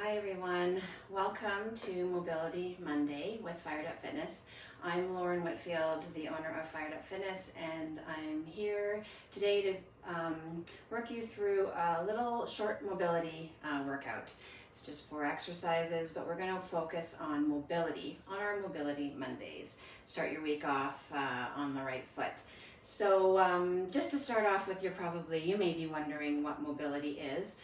Hi everyone, welcome to Mobility Monday with Fired Up Fitness. I'm Lauren Whitfield, the owner of Fired Up Fitness, and I'm here today to work you through a little short mobility workout. It's just 4 exercises, but we're going to focus on mobility, on our Mobility Mondays. Start your week off on the right foot. So just to start off with, you may be wondering what mobility is.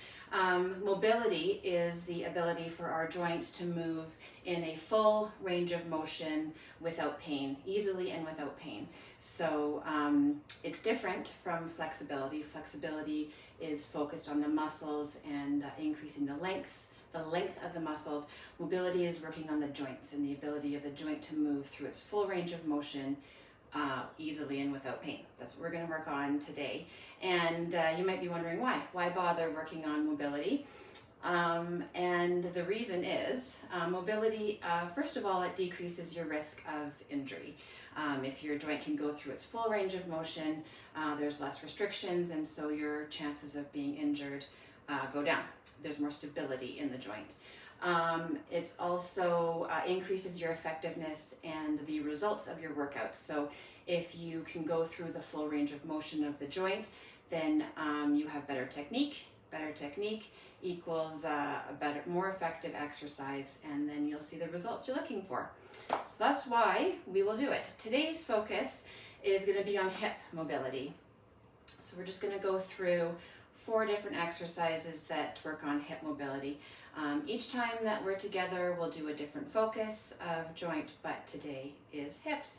Mobility is the ability for our joints to move in a full range of motion without pain, easily and without pain. So it's different from flexibility. Flexibility is focused on the muscles and increasing the length of the muscles. Mobility is working on the joints and the ability of the joint to move through its full range of motion easily and without pain. That's what we're going to work on today. And you might be wondering why bother working on mobility? And the reason is mobility, first of all, it decreases your risk of injury. If your joint can go through its full range of motion, there's less restrictions, and so your chances of being injured go down. There's more stability in the joint. It also increases your effectiveness and the results of your workout. So if you can go through the full range of motion of the joint, then you have better technique. Better technique equals a more effective exercise, and then you'll see the results you're looking for. So that's why we will do it. Today's focus is going to be on hip mobility. So we're just going to go through 4 different exercises that work on hip mobility. Each time that we're together, we'll do a different focus of joint, but today is hips.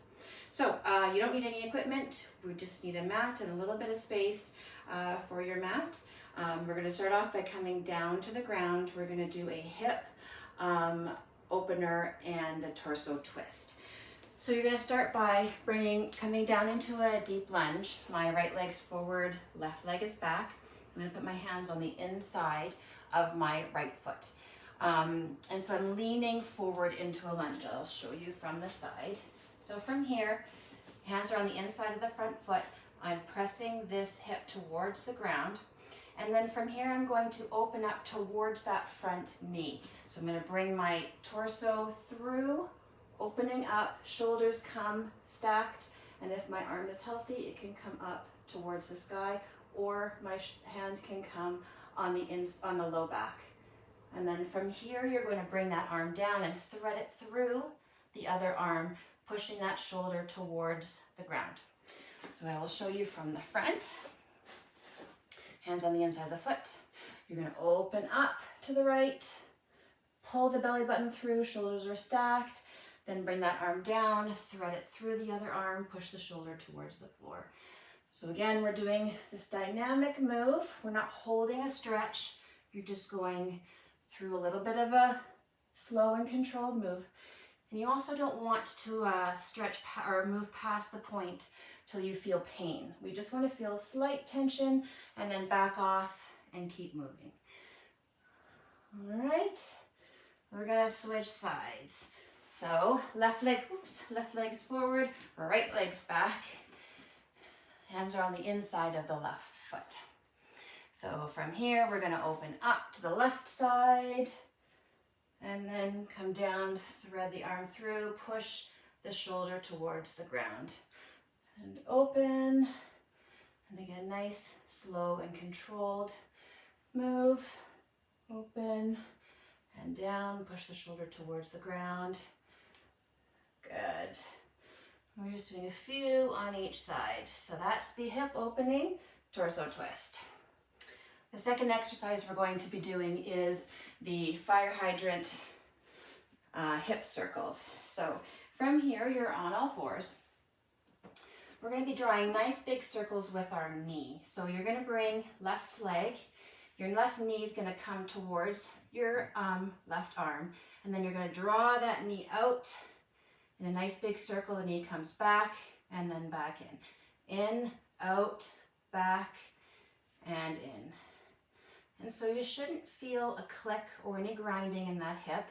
So you don't need any equipment. We just need a mat and a little bit of space for your mat. We're going to start off by coming down to the ground. We're going to do a hip opener and a torso twist. So you're going to start by coming down into a deep lunge. My right leg's forward, left leg is back. I'm going to put my hands on the inside of my right foot. And so I'm leaning forward into a lunge. I'll show you from the side. So from here, hands are on the inside of the front foot. I'm pressing this hip towards the ground. And then from here, I'm going to open up towards that front knee. So I'm going to bring my torso through, opening up, shoulders come stacked. And if my arm is healthy, it can come up towards the sky, or my hand can come on the low back. And then from here, you're going to bring that arm down and thread it through the other arm, pushing that shoulder towards the ground. So I will show you from the front. Hands on the inside of the foot. You're going to open up to the right, pull the belly button through, shoulders are stacked, then bring that arm down, thread it through the other arm, push the shoulder towards the floor. So again, we're doing this dynamic move. We're not holding a stretch. You're just going through a little bit of a slow and controlled move. And you also don't want to stretch or move past the point till you feel pain. We just want to feel slight tension and then back off and keep moving. All right, we're gonna switch sides. So left leg's forward, right leg's back. Hands are on the inside of the left foot. So from here, we're going to open up to the left side and then come down, thread the arm through, push the shoulder towards the ground and open. And again, nice, slow and controlled move. Open and down, push the shoulder towards the ground. Good. We're just doing a few on each side. So that's the hip opening, torso twist. The second exercise we're going to be doing is the fire hydrant hip circles. So from here, you're on all fours. We're going to be drawing nice big circles with our knee. So you're going to bring left leg, your left knee is going to come towards your left arm, and then you're going to draw that knee out in a nice big circle. The knee comes back and then back in. In, out, back, and in. And so you shouldn't feel a click or any grinding in that hip.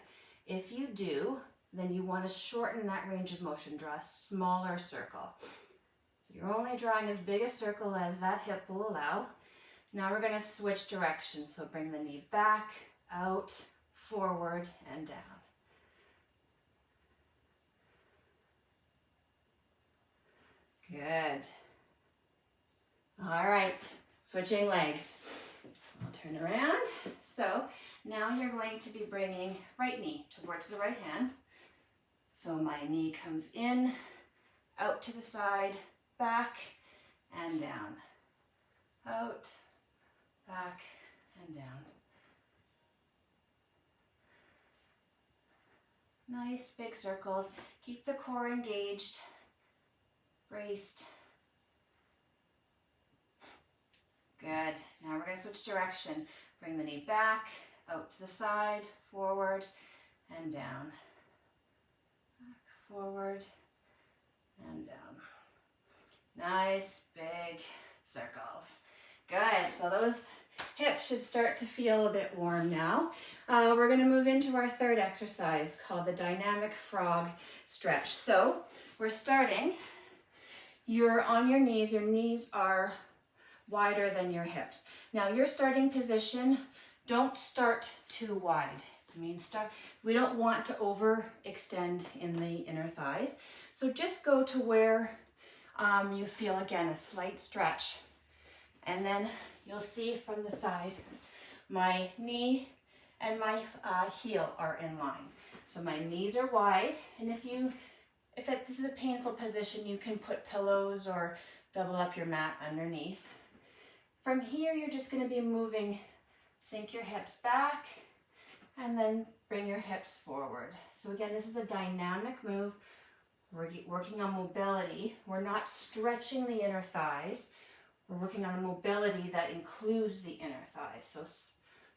If you do, then you want to shorten that range of motion. Draw a smaller circle. So you're only drawing as big a circle as that hip will allow. Now we're going to switch directions. So bring the knee back, out, forward, and down. Good. All right, switching legs. I'll turn around. So now you're going to be bringing right knee towards the right hand. So my knee comes in, out to the side, back, and down. Out, back, and down. Nice big circles. Keep the core engaged, braced. Good. Now we're going to switch direction. Bring the knee back, out to the side, forward, and down. Back, forward, and down. Nice big circles. Good. So those hips should start to feel a bit warm now. We're going to move into our third exercise called the dynamic frog stretch. So we're starting. You're on your knees. Your knees are wider than your hips. Now your starting position, don't start too wide. We don't want to overextend in the inner thighs. So just go to where you feel, again, a slight stretch. And then you'll see from the side, my knee and my heel are in line. So my knees are wide, and if this is a painful position, you can put pillows or double up your mat underneath. From here, you're just going to be moving, sink your hips back, and then bring your hips forward. So again, this is a dynamic move. We're working on mobility. We're not stretching the inner thighs. We're working on a mobility that includes the inner thighs. So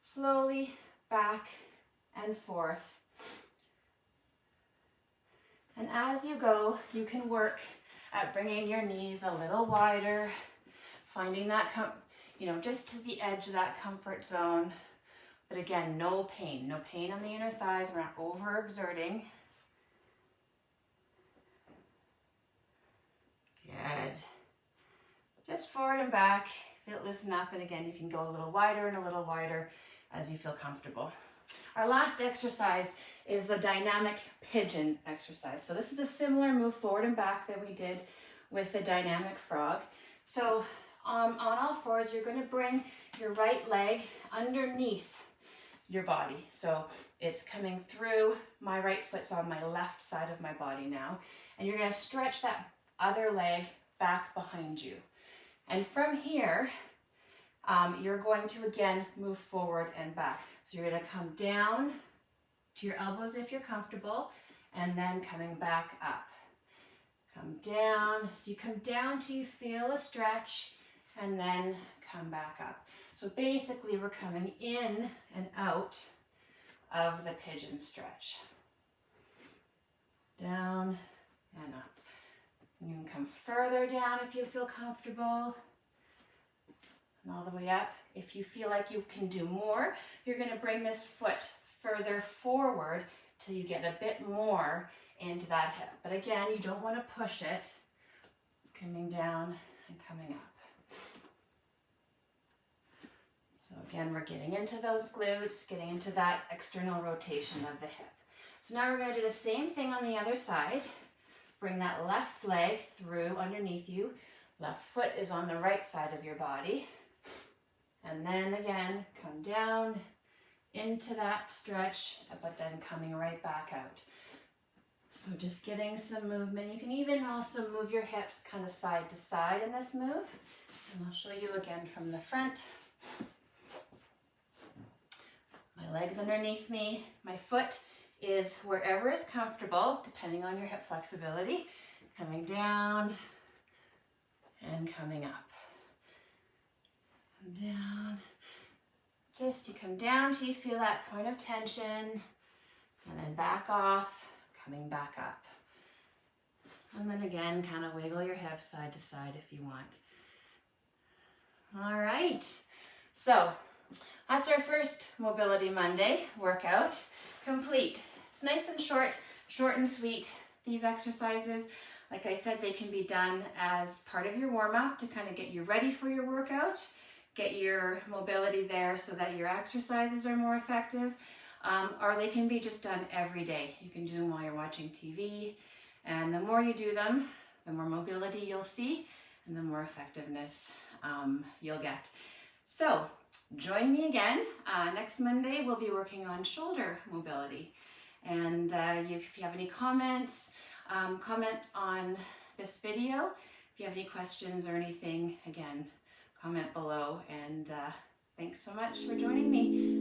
slowly back and forth. And as you go, you can work at bringing your knees a little wider, finding that, just to the edge of that comfort zone. But again, no pain on the inner thighs. We're not overexerting. Good. Just forward and back, feel it loosen up, and again, you can go a little wider and a little wider as you feel comfortable. Our last exercise is the dynamic pigeon exercise. So this is a similar move forward and back that we did with the dynamic frog. So on all fours, you're going to bring your right leg underneath your body. So it's coming through, my right foot's on my left side of my body now, and you're going to stretch that other leg back behind you. And from here, you're going to again move forward and back. So you're going to come down to your elbows if you're comfortable, and then coming back up. Come down. So you come down till you feel a stretch, and then come back up. So basically we're coming in and out of the pigeon stretch. Down and up. You can come further down if you feel comfortable, and all the way up. If you feel like you can do more, you're going to bring this foot further forward till you get a bit more into that hip. But again, you don't want to push it. Coming down and coming up. So again, we're getting into those glutes, getting into that external rotation of the hip. So now we're going to do the same thing on the other side. Bring that left leg through underneath you. Left foot is on the right side of your body. And then again, come down into that stretch, but then coming right back out. So just getting some movement. You can even also move your hips kind of side to side in this move. And I'll show you again from the front. My legs underneath me. My foot is wherever is comfortable, depending on your hip flexibility. Coming down and coming up. Come down. Just you come down till you feel that point of tension, and then back off, coming back up. And then again, kind of wiggle your hips side to side if you want. All right, so that's our first Mobility Monday workout complete. It's nice and short and sweet. These exercises, like I said, they can be done as part of your warm-up to kind of get you ready for your workout, get your mobility there so that your exercises are more effective. or they can be just done every day. You can do them while you're watching TV, and the more you do them, the more mobility you'll see and the more effectiveness you'll get. So join me again. Next Monday we'll be working on shoulder mobility. And if you have any comments, comment on this video. If you have any questions or anything, again, comment below. And thanks so much for joining me.